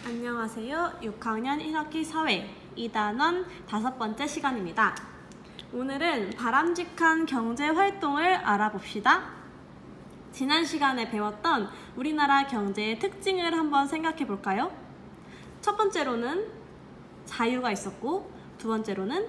안녕하세요. 6학년 1학기 사회 2단원 5번째 시간입니다. 오늘은 바람직한 경제활동을 알아봅시다. 지난 시간에 배웠던 우리나라 경제의 특징을 한번 생각해 볼까요? 첫 번째로는 자유가 있었고, 두 번째로는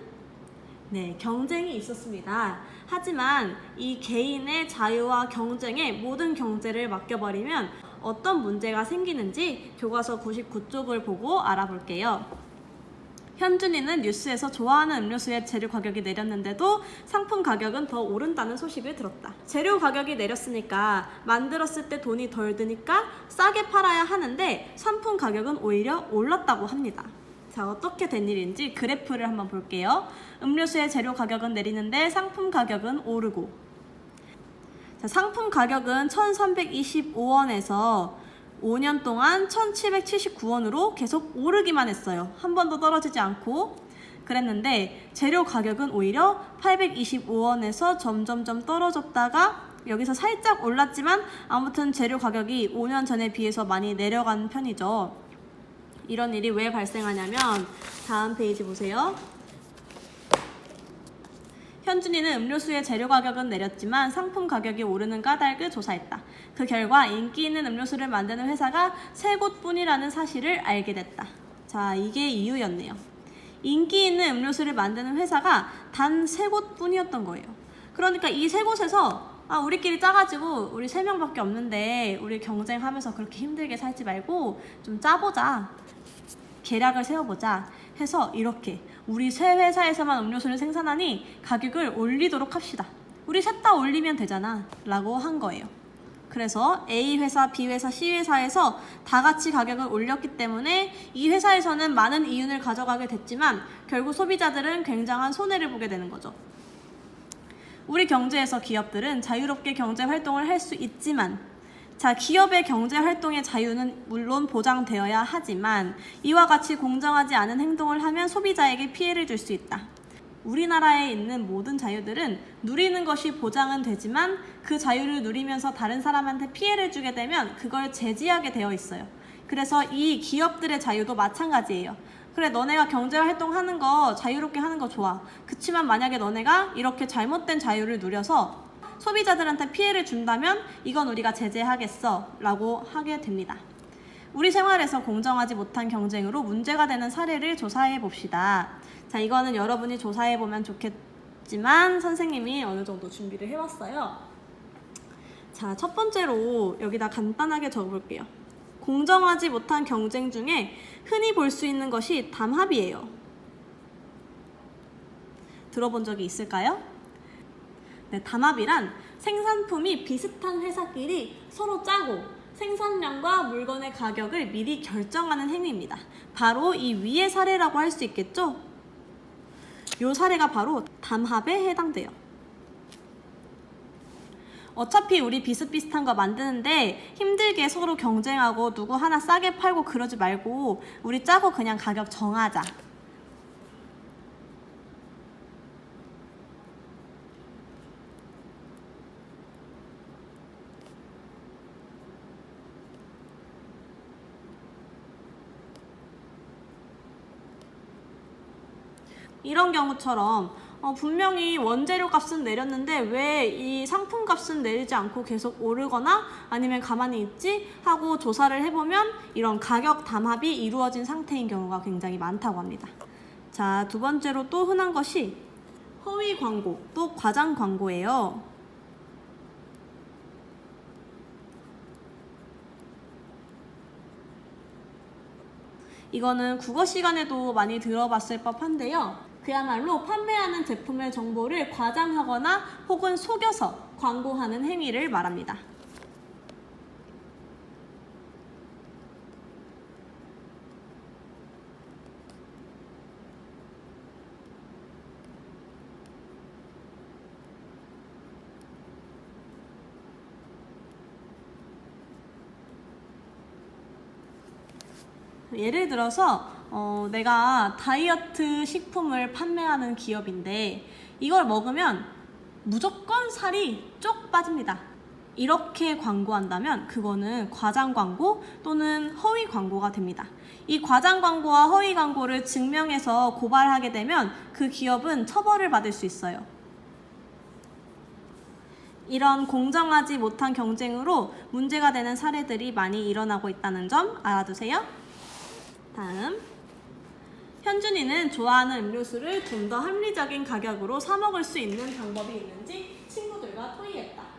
경쟁이 있었습니다. 하지만 이 개인의 자유와 경쟁에 모든 경제를 맡겨버리면 어떤 문제가 생기는지 교과서 99쪽을 보고 알아볼게요. 현준이는 뉴스에서 좋아하는 음료수의 재료 가격이 내렸는데도 상품 가격은 더 오른다는 소식을 들었다. 재료 가격이 내렸으니까 만들었을 때 돈이 덜 드니까 싸게 팔아야 하는데 상품 가격은 오히려 올랐다고 합니다. 자, 어떻게 된 일인지 그래프를 한번 볼게요. 음료수의 재료 가격은 내리는데 상품 가격은 오르고, 자, 상품 가격은 1325원에서 5년 동안 1779원으로 계속 오르기만 했어요. 한 번도 떨어지지 않고 그랬는데 재료 가격은 오히려 825원에서 점점점 떨어졌다가 여기서 살짝 올랐지만 아무튼 재료 가격이 5년 전에 비해서 많이 내려간 편이죠. 이런 일이 왜 발생하냐면 다음 페이지 보세요. 현준이는 음료수의 재료 가격은 내렸지만 상품 가격이 오르는 까닭을 조사했다. 그 결과 인기 있는 음료수를 만드는 회사가 3곳뿐이라는 사실을 알게 됐다. 자, 이게 이유였네요. 인기 있는 음료수를 만드는 회사가 단 3곳뿐이었던 거예요. 그러니까 이 3곳에서 우리끼리 짜가지고 우리 3명밖에 없는데 우리 경쟁하면서 그렇게 힘들게 살지 말고 좀 짜보자. 계략을 세워보자 해서 이렇게 우리 세 회사에서만 음료수를 생산하니 가격을 올리도록 합시다. 우리 셋 다 올리면 되잖아 라고 한 거예요. 그래서 A 회사, B 회사, C 회사에서 다 같이 가격을 올렸기 때문에 이 회사에서는 많은 이윤을 가져가게 됐지만 결국 소비자들은 굉장한 손해를 보게 되는 거죠. 우리 경제에서 기업들은 자유롭게 경제 활동을 할 수 있지만, 자, 기업의 경제활동의 자유는 물론 보장되어야 하지만 이와 같이 공정하지 않은 행동을 하면 소비자에게 피해를 줄 수 있다. 우리나라에 있는 모든 자유들은 누리는 것이 보장은 되지만 그 자유를 누리면서 다른 사람한테 피해를 주게 되면 그걸 제지하게 되어 있어요. 그래서 이 기업들의 자유도 마찬가지예요. 그래, 너네가 경제활동하는 거 자유롭게 하는 거 좋아. 그치만 만약에 너네가 이렇게 잘못된 자유를 누려서 소비자들한테 피해를 준다면 이건 우리가 제재하겠어 라고 하게 됩니다. 우리 생활에서 공정하지 못한 경쟁으로 문제가 되는 사례를 조사해 봅시다. 자, 이거는 여러분이 조사해 보면 좋겠지만 선생님이 어느 정도 준비를 해왔어요. 자, 첫 번째로 여기다 간단하게 적어볼게요. 공정하지 못한 경쟁 중에 흔히 볼 수 있는 것이 담합이에요. 들어본 적이 있을까요? 담합이란 생산품이 비슷한 회사끼리 서로 짜고 생산량과 물건의 가격을 미리 결정하는 행위입니다. 바로 이 위의 사례라고 할 수 있겠죠? 이 사례가 바로 담합에 해당돼요. 어차피 우리 비슷비슷한 거 만드는데 힘들게 서로 경쟁하고 누구 하나 싸게 팔고 그러지 말고 우리 짜고 그냥 가격 정하자. 이런 경우처럼 분명히 원재료 값은 내렸는데 왜 이 상품 값은 내리지 않고 계속 오르거나 아니면 가만히 있지? 하고 조사를 해보면 이런 가격 담합이 이루어진 상태인 경우가 굉장히 많다고 합니다. 자, 두 번째로 또 흔한 것이 허위 광고, 또 과장 광고예요. 이거는 국어 시간에도 많이 들어봤을 법한데요. 그야말로 판매하는 제품의 정보를 과장하거나 혹은 속여서 광고하는 행위를 말합니다. 예를 들어서 내가 다이어트 식품을 판매하는 기업인데 이걸 먹으면 무조건 살이 쪽 빠집니다. 이렇게 광고한다면 그거는 과장 광고 또는 허위 광고가 됩니다. 이 과장 광고와 허위 광고를 증명해서 고발하게 되면 그 기업은 처벌을 받을 수 있어요. 이런 공정하지 못한 경쟁으로 문제가 되는 사례들이 많이 일어나고 있다는 점 알아두세요. 다음, 현준이는 좋아하는 음료수를 좀 더 합리적인 가격으로 사 먹을 수 있는 방법이 있는지 친구들과 토의했다.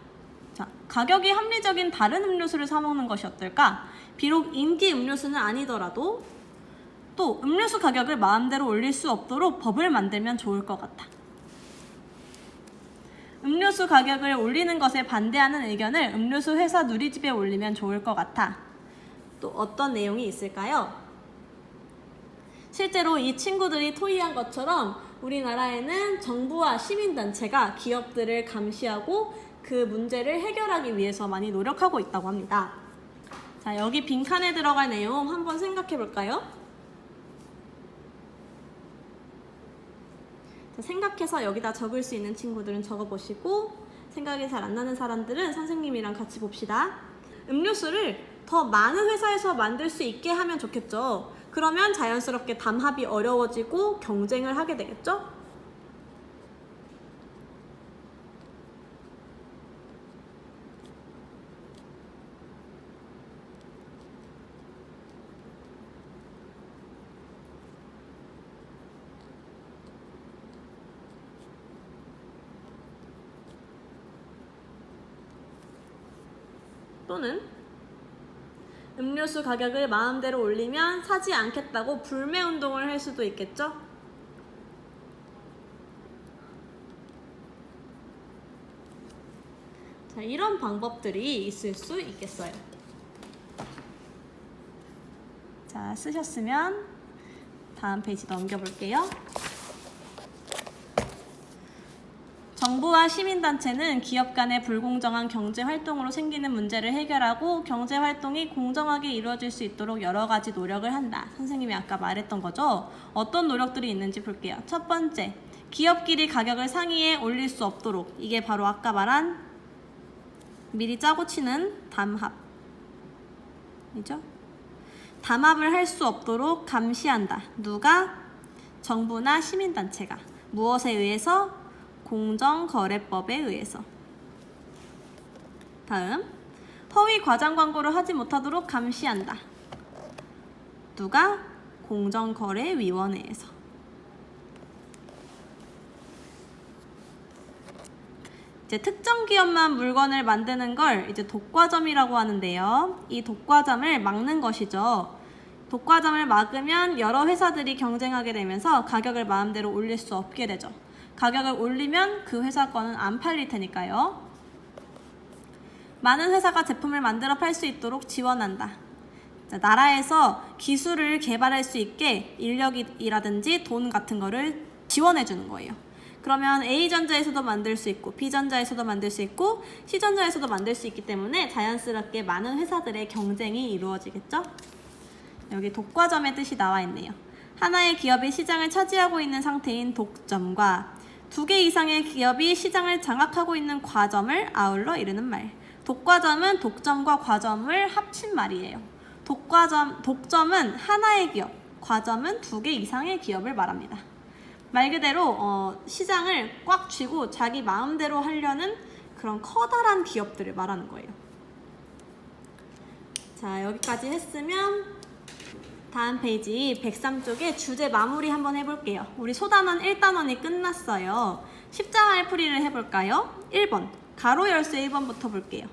자, 가격이 합리적인 다른 음료수를 사 먹는 것이 어떨까? 비록 인기 음료수는 아니더라도 또 음료수 가격을 마음대로 올릴 수 없도록 법을 만들면 좋을 것 같아. 음료수 가격을 올리는 것에 반대하는 의견을 음료수 회사 누리집에 올리면 좋을 것 같아. 또 어떤 내용이 있을까요? 실제로 이 친구들이 토의한 것처럼 우리나라에는 정부와 시민단체가 기업들을 감시하고 그 문제를 해결하기 위해서 많이 노력하고 있다고 합니다. 자, 여기 빈칸에 들어갈 내용 한번 생각해 볼까요? 생각해서 여기다 적을 수 있는 친구들은 적어보시고 생각이 잘 안 나는 사람들은 선생님이랑 같이 봅시다. 음료수를 더 많은 회사에서 만들 수 있게 하면 좋겠죠. 그러면 자연스럽게 담합이 어려워지고 경쟁을 하게 되겠죠? 또는 음료수 가격을 마음대로 올리면 사지 않겠다고 불매운동을 할 수도 있겠죠? 자, 이런 방법들이 있을 수 있겠어요. 자, 쓰셨으면 다음 페이지 넘겨볼게요. 정부와 시민단체는 기업 간의 불공정한 경제활동으로 생기는 문제를 해결하고 경제활동이 공정하게 이루어질 수 있도록 여러 가지 노력을 한다. 선생님이 아까 말했던 거죠? 어떤 노력들이 있는지 볼게요. 첫 번째, 기업끼리 가격을 상위에 올릴 수 없도록. 이게 바로 아까 말한 미리 짜고 치는 담합. 이죠? 담합을 할 수 없도록 감시한다. 누가? 정부나 시민단체가. 무엇에 의해서? 공정거래법에 의해서. 다음, 허위 과장 광고를 하지 못하도록 감시한다. 누가? 공정거래위원회에서. 이제 특정 기업만 물건을 만드는 걸 이제 독과점이라고 하는데요. 이 독과점을 막는 것이죠. 독과점을 막으면 여러 회사들이 경쟁하게 되면서 가격을 마음대로 올릴 수 없게 되죠. 가격을 올리면 그 회사 거는 안 팔릴 테니까요. 많은 회사가 제품을 만들어 팔 수 있도록 지원한다. 자, 나라에서 기술을 개발할 수 있게 인력이라든지 돈 같은 거를 지원해 주는 거예요. 그러면 A전자에서도 만들 수 있고 B전자에서도 만들 수 있고 C전자에서도 만들 수 있기 때문에 자연스럽게 많은 회사들의 경쟁이 이루어지겠죠? 여기 독과점의 뜻이 나와 있네요. 하나의 기업이 시장을 차지하고 있는 상태인 독점과 2개 이상의 기업이 시장을 장악하고 있는 과점을 아울러 이르는 말. 독과점은 독점과 과점을 합친 말이에요. 독점은 하나의 기업, 과점은 2개 이상의 기업을 말합니다. 말 그대로 시장을 꽉 쥐고 자기 마음대로 하려는 그런 커다란 기업들을 말하는 거예요. 자, 여기까지 했으면 다음 페이지 103쪽에 주제 마무리 한번 해볼게요. 우리 소단원 1단원이 끝났어요. 십자가의 풀이를 해볼까요? 1번, 가로 열쇠 1번부터 볼게요.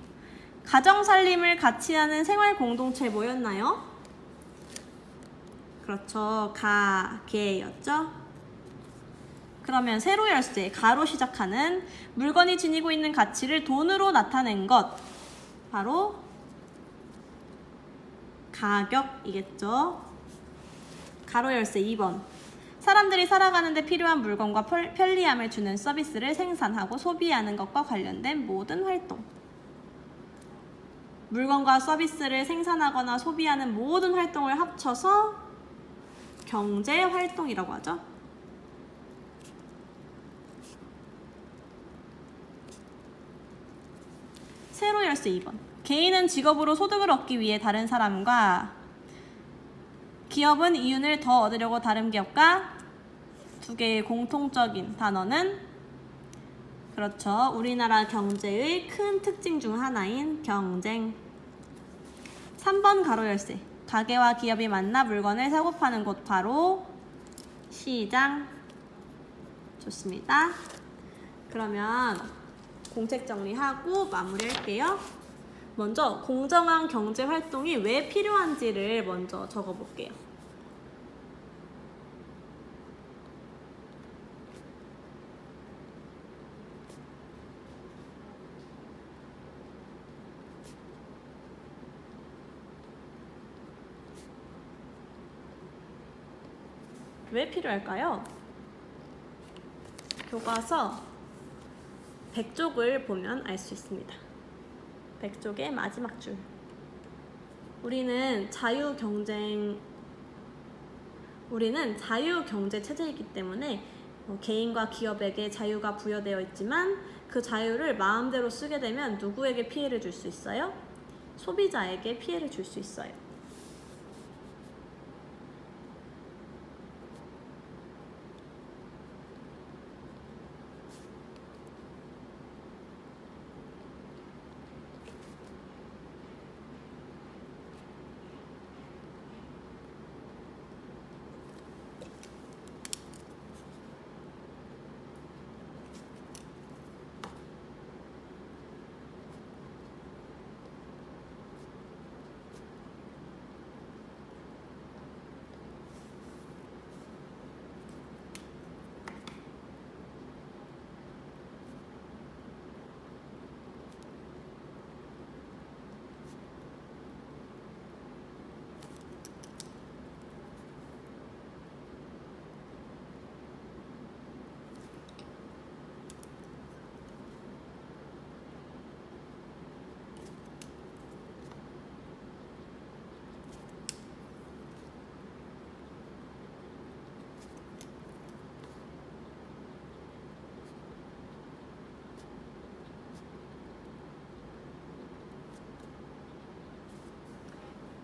가정살림을 같이 하는 생활 공동체 뭐였나요? 그렇죠. 가계였죠. 그러면 세로 열쇠, 가로 시작하는 물건이 지니고 있는 가치를 돈으로 나타낸 것, 바로 가격이겠죠. 가로 열쇠 2번. 사람들이 살아가는데 필요한 물건과 편리함을 주는 서비스를 생산하고 소비하는 것과 관련된 모든 활동. 물건과 서비스를 생산하거나 소비하는 모든 활동을 합쳐서 경제활동이라고 하죠. 세로 열쇠 2번. 개인은 직업으로 소득을 얻기 위해 다른 사람과, 기업은 이윤을 더 얻으려고 다른 기업과 두 개의 공통적인 단어는, 그렇죠, 우리나라 경제의 큰 특징 중 하나인 경쟁. 3번 가로 열쇠. 가게와 기업이 만나 물건을 사고 파는 곳, 바로 시장. 좋습니다. 그러면 공책 정리하고 마무리할게요. 먼저 공정한 경제 활동이 왜 필요한지를 먼저 적어볼게요. 왜 필요할까요? 교과서 100쪽을 보면 알 수 있습니다. 100쪽의 마지막 줄. 우리는 자유경제 체제이기 때문에 개인과 기업에게 자유가 부여되어 있지만 그 자유를 마음대로 쓰게 되면 누구에게 피해를 줄 수 있어요? 소비자에게 피해를 줄 수 있어요.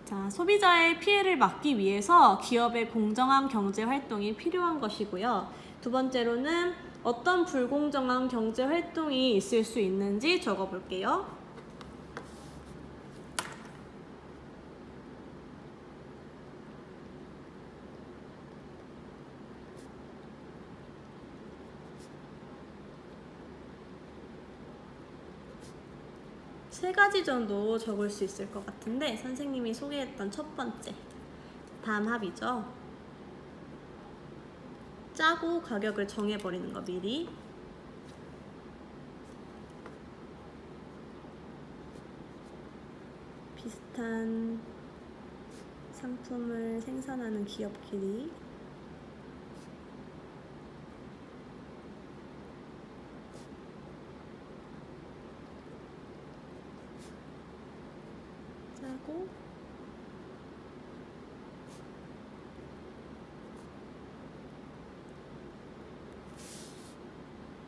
자, 소비자의 피해를 막기 위해서 기업의 공정한 경제 활동이 필요한 것이고요. 두 번째로는 어떤 불공정한 경제 활동이 있을 수 있는지 적어볼게요. 세 가지 정도 적을 수 있을 것 같은데, 선생님이 소개했던 첫 번째, 다음 합이죠. 짜고 가격을 정해버리는 거 미리. 비슷한 상품을 생산하는 기업끼리 짜고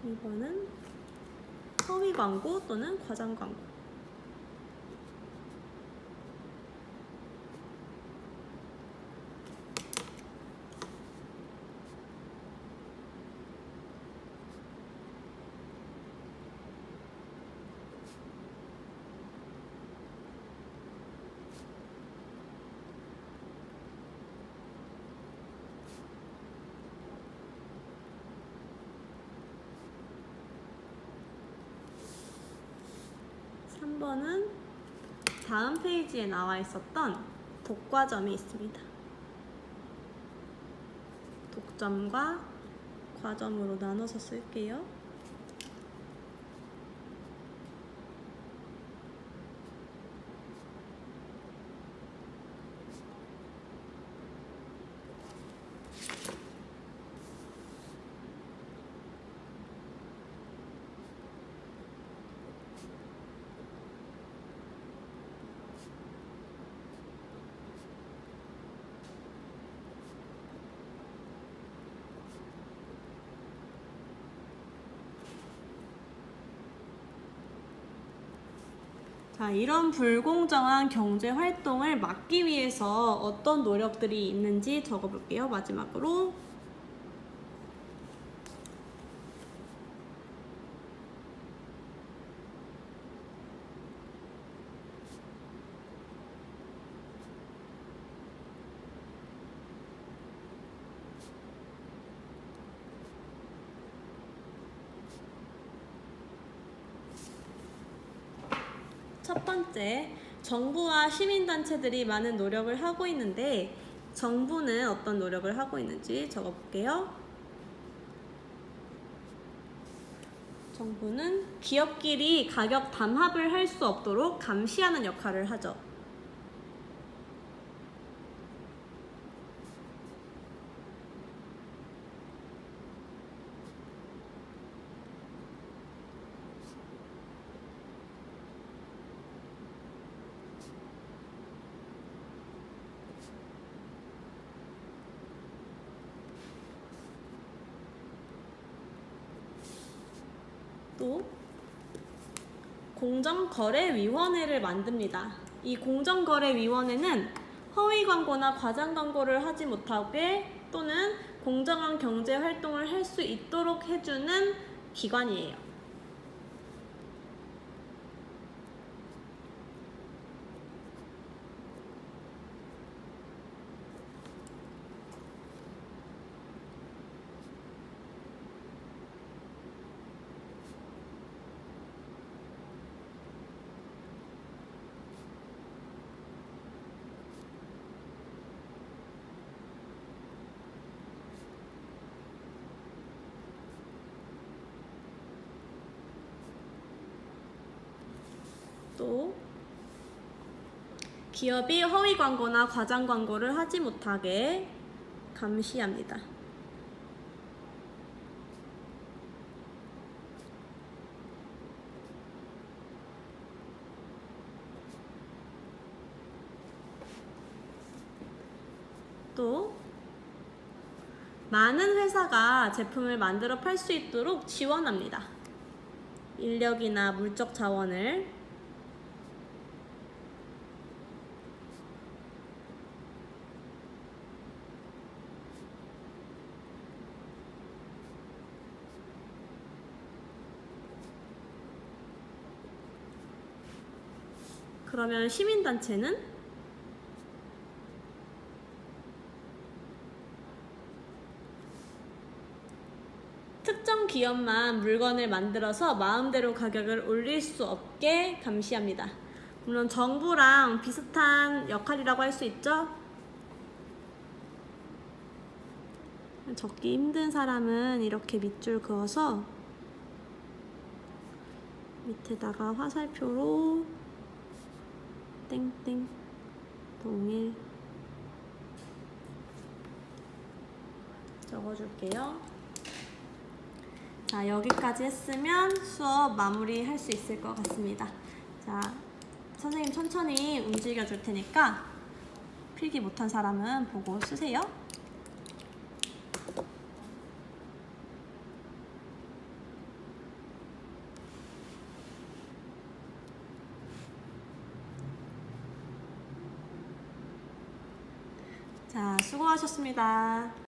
이번은 허위 광고 또는 과장 광고. 한 번은 다음 페이지에 나와 있었던 독과점이 있습니다. 독점과 과점으로 나눠서 쓸게요. 자, 이런 불공정한 경제 활동을 막기 위해서 어떤 노력들이 있는지 적어볼게요. 마지막으로. 첫 번째, 정부와 시민단체들이 많은 노력을 하고 있는데 정부는 어떤 노력을 하고 있는지 적어볼게요. 정부는 기업끼리 가격 담합을 할 수 없도록 감시하는 역할을 하죠. 또 공정거래위원회를 만듭니다. 이 공정거래위원회는 허위 광고나 과장 광고를 하지 못하게 또는 공정한 경제 활동을 할 수 있도록 해주는 기관이에요. 또 기업이 허위 광고나 과장 광고를 하지 못하게 감시합니다. 또 많은 회사가 제품을 만들어 팔 수 있도록 지원합니다. 인력이나 물적 자원을. 그러면 시민단체는 특정 기업만 물건을 만들어서 마음대로 가격을 올릴 수 없게 감시합니다. 물론 정부랑 비슷한 역할이라고 할 수 있죠. 적기 힘든 사람은 이렇게 밑줄 그어서 밑에다가 화살표로 땡땡 동일 적어줄게요. 자, 여기까지 했으면 수업 마무리 할 수 있을 것 같습니다. 자, 선생님 천천히 움직여 줄 테니까 필기 못한 사람은 보고 쓰세요. 자, 수고하셨습니다.